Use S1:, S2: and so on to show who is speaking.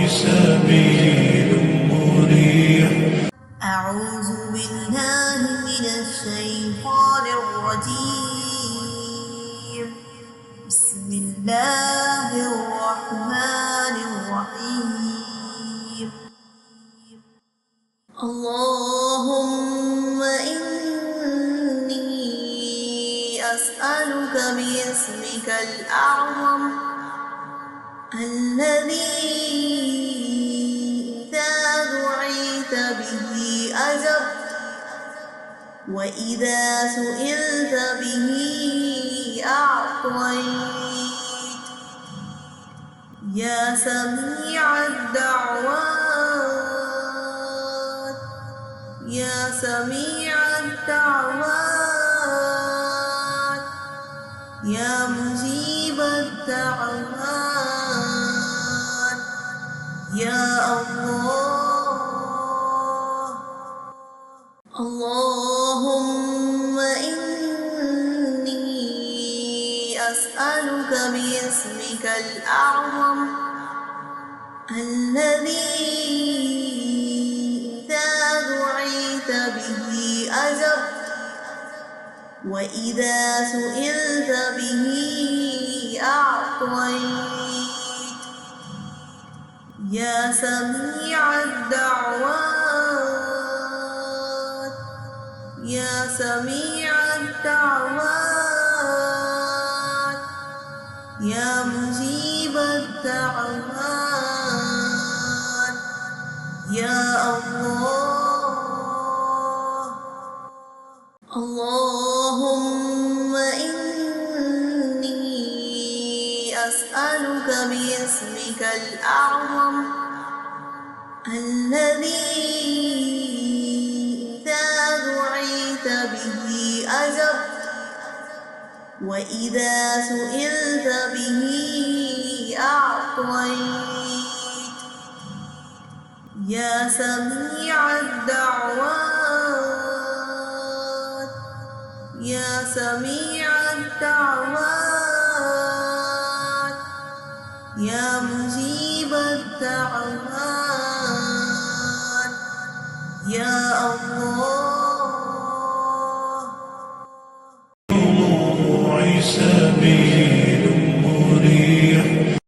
S1: سبيل مريح.
S2: أعوذ بالله من الشيطان الرجيم. بسم الله الرحمن الرحيم. اللهم إني أسألك باسمك الأعظم الذي إذا دعيت به أجبت وإذا سئلت به أعطيت يا سميع الدعوات يا سميع الدعوات يا مجيب الدعوات يا الله. اللهم إني أسألك باسمك الأعظم الذي إذا دعيت به أجبت وإذا سئلت به أعطيت يا سميع الدعوات يا سميع الدعوات يا مجيب الدعوات يا الله. اللهم إني أسألك باسمك الأعظم الذي إذا دعيت به أجبت وإذا سئلت به أعطيت يا سميع الدعوات يا سميع